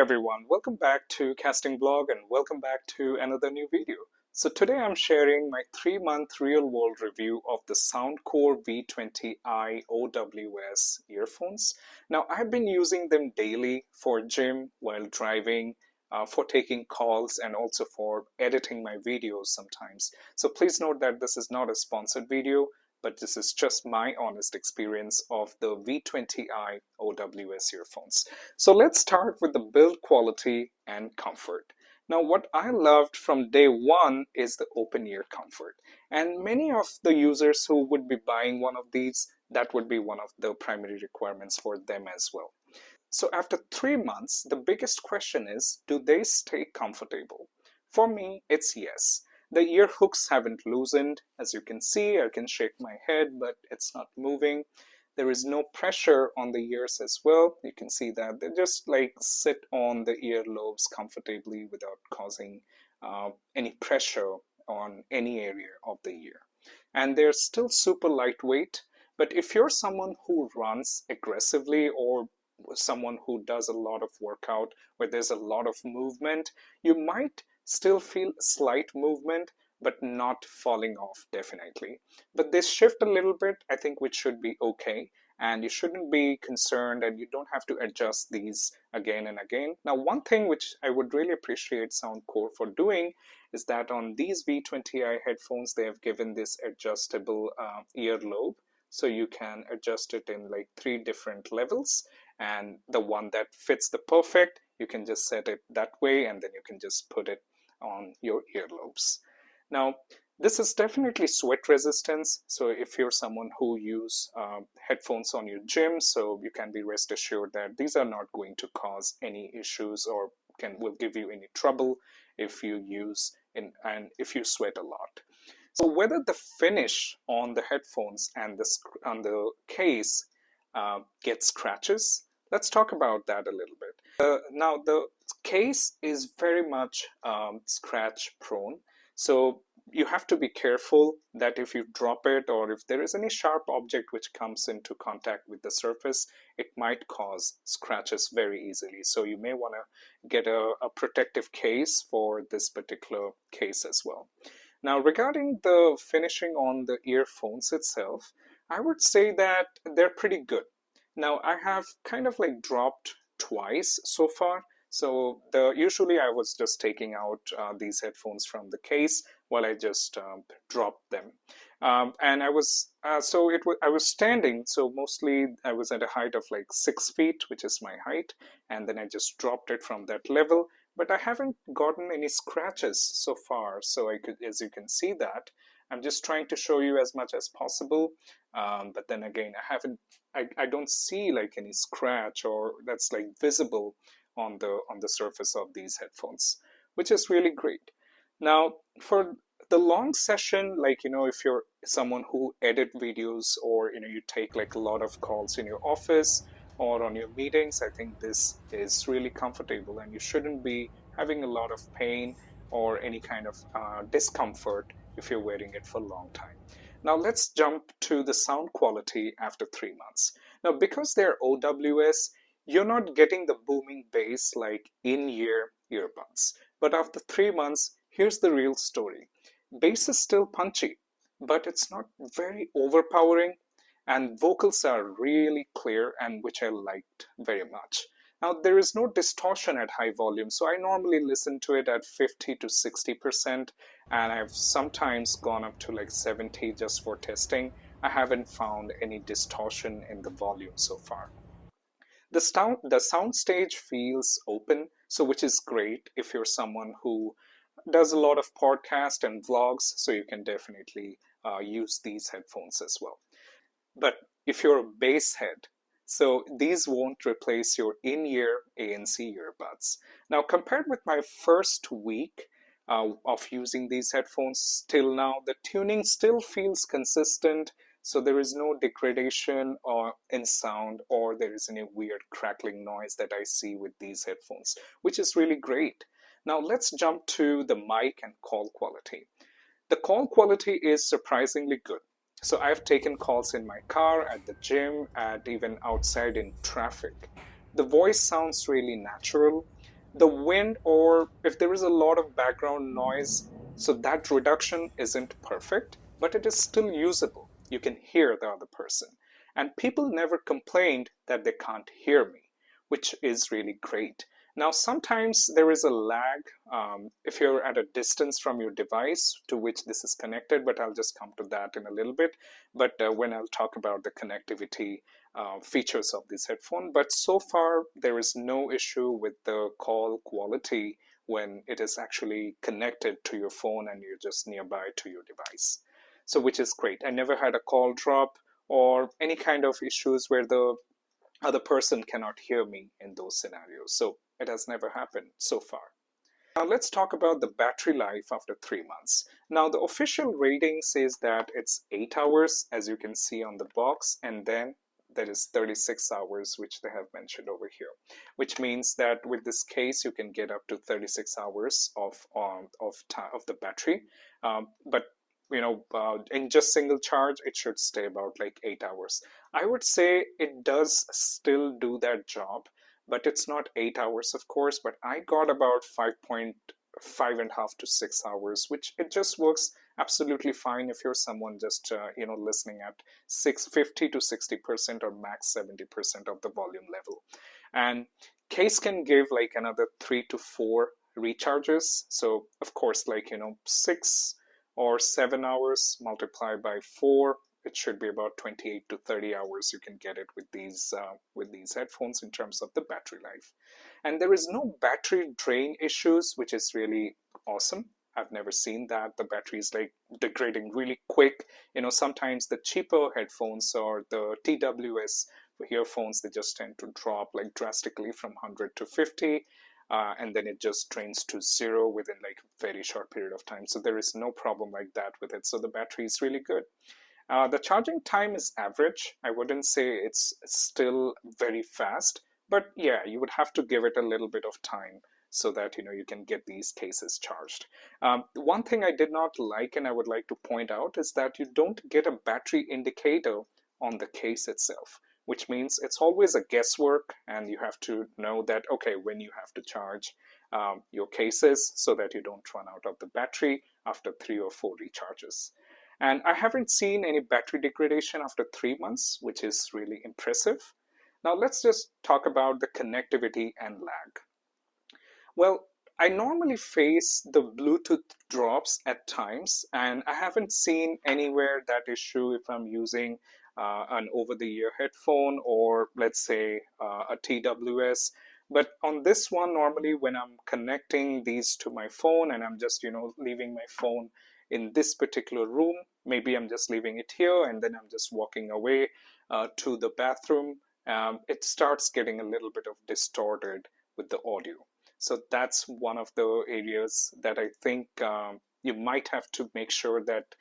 everyone, welcome back to Casting Blog and welcome back to another new video. So today I'm sharing my 3-month real-world review of the Soundcore V20i OWS earphones. Now I've been using them daily for gym, while driving, for taking calls, and also for editing my videos sometimes. So please note that this is not a sponsored video, but this is just my honest experience of the V20i OWS earphones. So let's start with the build quality and comfort. Now, what I loved from day one is the open ear comfort. And many of the users who would be buying one of these, that would be one of the primary requirements for them as well. So after 3 months, the biggest question is, do they stay comfortable? For me, it's yes. The ear hooks haven't loosened. As you can see, I can shake my head, but it's not moving. There is no pressure on the ears as well. You can see that they just like sit on the earlobes comfortably without causing any pressure on any area of the ear. And they're still super lightweight. But if you're someone who runs aggressively or someone who does a lot of workout where there's a lot of movement, you might still feel slight movement, but not falling off definitely. But they shift a little bit, I think, which should be okay. And you shouldn't be concerned, and you don't have to adjust these again and again. Now, one thing which I would really appreciate Soundcore for doing is that on these V20i headphones, they have given this adjustable earlobe. So you can adjust it in like 3 different levels, and the one that fits the perfect, you can just set it that way, and then you can just put it on your earlobes. Now, this is definitely sweat resistance. So if you're someone who use headphones on your gym, so you can be rest assured that these are not going to cause any issues or will give you any trouble if you use and if you sweat a lot. So whether the finish on the headphones and on the case gets scratches, let's talk about that a little bit. Now the case is very much scratch prone, so you have to be careful that if you drop it or if there is any sharp object which comes into contact with the surface, it might cause scratches very easily. So you may want to get a protective case for this particular case as well. Now, regarding the finishing on the earphones itself, I would say that they're pretty good. Now, I have kind of like dropped twice so far. So usually I was just taking out these headphones from the case while I just dropped them. And I was I was standing, so mostly I was at a height of like 6 feet, which is my height, and then I just dropped it from that level. But I haven't gotten any scratches so far, so as you can see that, I'm just trying to show you as much as possible. But then again, I don't see like any scratch or that's like visible on the surface of these headphones, which is really great. Now, for the long session, like, if you're someone who edit videos or, you take like a lot of calls in your office or on your meetings, I think this is really comfortable and you shouldn't be having a lot of pain or any kind of discomfort if you're wearing it for a long time. Now let's jump to the sound quality after 3 months. Now, because they're OWS, you're not getting the booming bass like in-ear earbuds. But after 3 months, here's the real story. Bass is still punchy, but it's not very overpowering, and vocals are really clear, and which I liked very much. Now, there is no distortion at high volume, so I normally listen to it at 50 to 60%, and I've sometimes gone up to like 70 just for testing. I haven't found any distortion in the volume so far. The sound stage feels open, so which is great if you're someone who does a lot of podcasts and vlogs, so you can definitely use these headphones as well. But if you're a bass head, so these won't replace your in-ear ANC earbuds. Now, compared with my first week of using these headphones till now, the tuning still feels consistent, so there is no degradation in sound or there is any weird crackling noise that I see with these headphones, which is really great. Now let's jump to the mic and call quality. The call quality is surprisingly good. So I've taken calls in my car, at the gym, and even outside in traffic. The voice sounds really natural. the wind, or if there is a lot of background noise, so that reduction isn't perfect, but it is still usable. You can hear the other person. And people never complained that they can't hear me, which is really great. Now, sometimes there is a lag if you're at a distance from your device to which this is connected, but I'll just come to that in a little bit. But when I'll talk about the connectivity features of this headphone. But so far, there is no issue with the call quality when it is actually connected to your phone and you're just nearby to your device. So, which is great. I never had a call drop or any kind of issues where the other person cannot hear me in those scenarios. So it has never happened so far. Now let's talk about the battery life after 3 months. Now the official rating says that it's 8 hours, as you can see on the box, and then there is 36 hours, which they have mentioned over here, which means that with this case you can get up to 36 hours of the battery. But in just single charge, it should stay about like 8 hours. I would say it does still do that job, but it's not 8 hours, of course. But I got about 5.5 to 6 hours, which it just works absolutely fine if you're someone just listening at 650 to 60% or max 70% of the volume level. And case can give like another 3 to 4 recharges. So of course, 6 or 7 hours multiplied by 4, it should be about 28 to 30 hours you can get it with these headphones in terms of the battery life. And there is no battery drain issues, which is really awesome. I've never seen that. The battery is like degrading really quick. Sometimes the cheaper headphones or the TWS earphones, they just tend to drop like drastically from 100 to 50. And then it just drains to zero within like a very short period of time. So there is no problem like that with it. So the battery is really good. The charging time is average. I wouldn't say it's still very fast, but yeah, you would have to give it a little bit of time so that you can get these cases charged. One thing I did not like and I would like to point out is that you don't get a battery indicator on the case itself, which means it's always a guesswork, and you have to know that, okay, when you have to charge your cases so that you don't run out of the battery after 3 or 4 recharges. And I haven't seen any battery degradation after 3 months, which is really impressive. Now let's just talk about the connectivity and lag. Well, I normally face the Bluetooth drops at times, and I haven't seen anywhere that issue if I'm using an over-the-ear headphone or let's say a TWS. But on this one, normally when I'm connecting these to my phone and I'm just leaving my phone in this particular room, maybe I'm just leaving it here and then I'm just walking away to the bathroom, it starts getting a little bit of distorted with the audio. So that's one of the areas that I think you might have to make sure that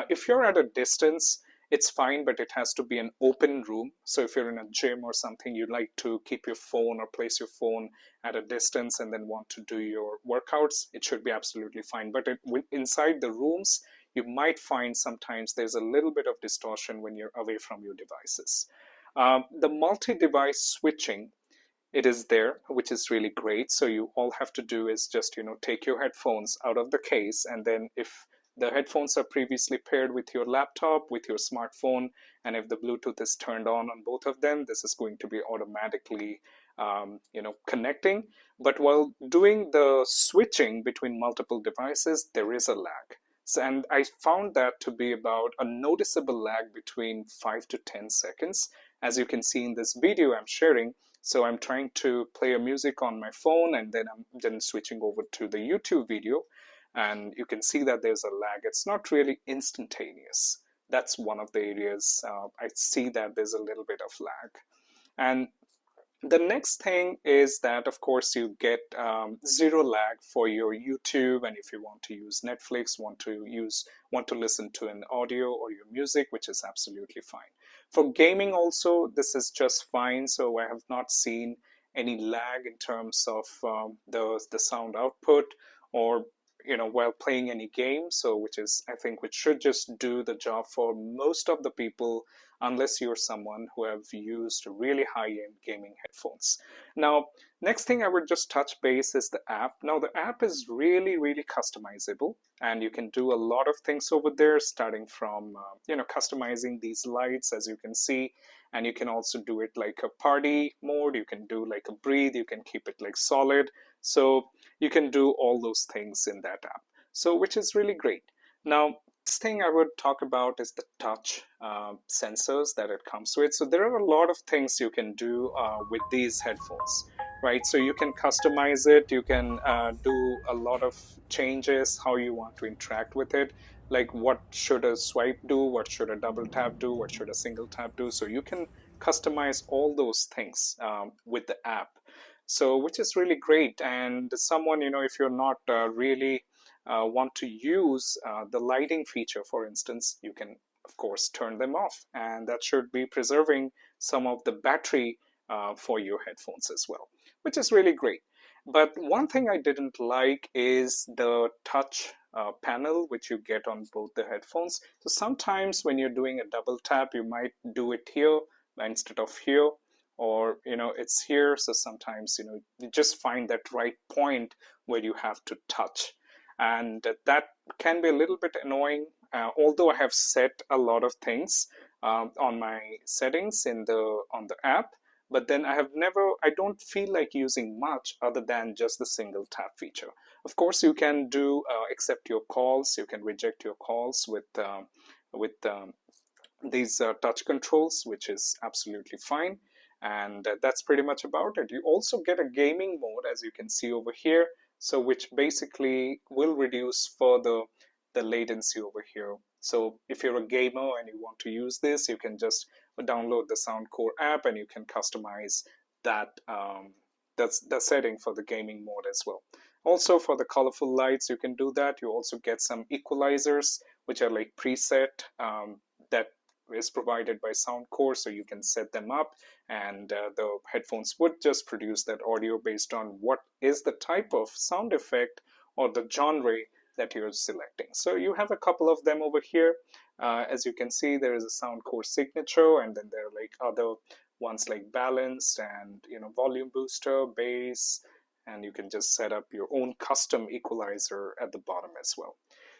if you're at a distance, it's fine, but it has to be an open room. So if you're in a gym or something, you like to keep your phone or place your phone at a distance and then want to do your workouts, it should be absolutely fine. But inside the rooms, you might find sometimes there's a little bit of distortion when you're away from your devices. The multi-device switching, it is there, which is really great. So you all have to do is just take your headphones out of the case, and then if the headphones are previously paired with your laptop, with your smartphone, and if the Bluetooth is turned on both of them, this is going to be automatically connecting. But while doing the switching between multiple devices, there is a lag. So, and I found that to be about a noticeable lag between 5 to 10 seconds. As you can see in this video I'm sharing, so I'm trying to play a music on my phone and then I'm then switching over to the YouTube video, and you can see that there's a lag. It's not really instantaneous. That's one of the areas I see that there's a little bit of lag. And the next thing is that, of course, you get zero lag for your YouTube, and if you want to use Netflix, want to listen to an audio or your music, which is absolutely fine. For gaming also, this is just fine. So I have not seen any lag in terms of the sound output, or while playing any game. So which should just do the job for most of the people, unless you're someone who have used really high-end gaming headphones. Now, next thing I would just touch base is the app. Now, the app is really, really customizable, and you can do a lot of things over there, starting from customizing these lights, as you can see. And you can also do it like a party mode. You can do like a breathe. You can keep it like solid. So you can do all those things in that app. So which is really great. Now, next thing I would talk about is the touch sensors that it comes with. So there are a lot of things you can do with these headphones, right? So you can customize it. You can do a lot of changes, how you want to interact with it. Like what should a swipe do, what should a double tap do, what should a single tap do. So you can customize all those things with the app. So which is really great. And someone, if you're not really want to use the lighting feature, for instance, you can of course turn them off, and that should be preserving some of the battery for your headphones as well, which is really great. But one thing I didn't like is the touch panel which you get on both the headphones. So sometimes when you're doing a double tap, you might do it here instead of here, or it's here. So sometimes you just find that right point where you have to touch, and that can be a little bit annoying. Although I have set a lot of things on my settings on the app, but then I don't feel like using much other than just the single tap feature. Of course, you can do accept your calls, you can reject your calls with these touch controls, which is absolutely fine. And that's pretty much about it. You also get a gaming mode, as you can see over here, so which basically will reduce further the latency over here. So if you're a gamer and you want to use this, you can just download the Soundcore app and you can customize that that's the setting for the gaming mode as well. Also, for the colorful lights, you can do that. You also get some equalizers, which are like preset that is provided by Soundcore, so you can set them up, and the headphones would just produce that audio based on what is the type of sound effect or the genre that you're selecting. So you have a couple of them over here. As you can see, there is a Soundcore signature, and then there are like other ones like balanced and volume booster, bass, and you can just set up your own custom equalizer at the bottom as well.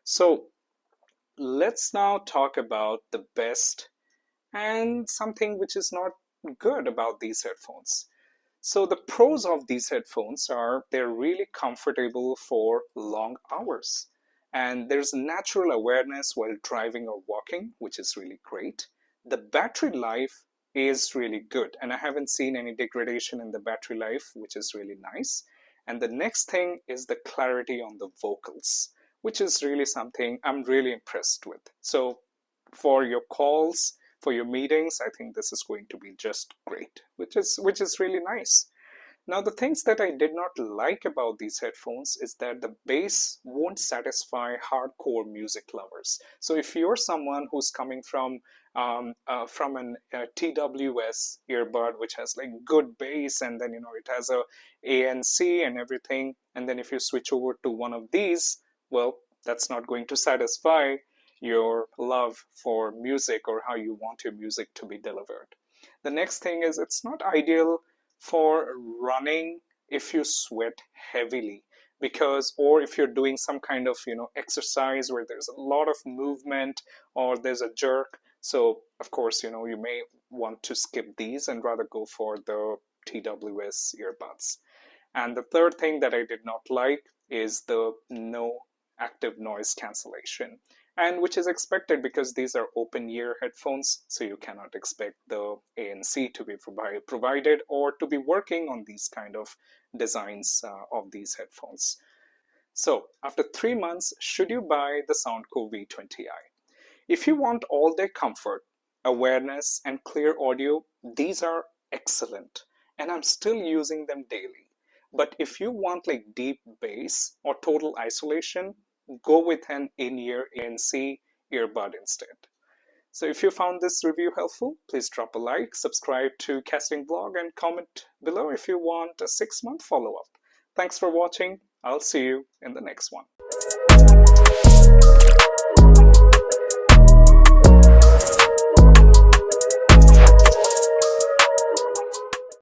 So let's now talk about the best and something which is not good about these headphones. So the pros of these headphones are they're really comfortable for long hours, and there's natural awareness while driving or walking, which is really great. The battery life is really good, and I haven't seen any degradation in the battery life, which is really nice. And the next thing is the clarity on the vocals, which is really something I'm really impressed with. So for your calls, for your meetings, I think this is going to be just great, which is really nice. Now, the things that I did not like about these headphones is that the bass won't satisfy hardcore music lovers. So if you're someone who's coming from an TWS earbud, which has like good bass, and then it has a ANC and everything, and then if you switch over to one of these, well, that's not going to satisfy your love for music or how you want your music to be delivered. The next thing is it's not ideal for running if you sweat heavily, or if you're doing some kind of exercise where there's a lot of movement or there's a jerk. So of course you may want to skip these and rather go for the TWS earbuds. And the third thing that I did not like is the no active noise cancellation, and which is expected because these are open ear headphones, so you cannot expect the ANC to be provided or to be working on these kind of designs of these headphones. So after 3 months, should you buy the Soundcore V20i? If you want all-day comfort, awareness, and clear audio, these are excellent, and I'm still using them daily. But if you want like deep bass or total isolation, go with an in-ear ANC earbud instead. So if you found this review helpful, please drop a like, subscribe to Casting Blog, and comment below if you want a 6-month follow-up. Thanks for watching. I'll see you in the next one.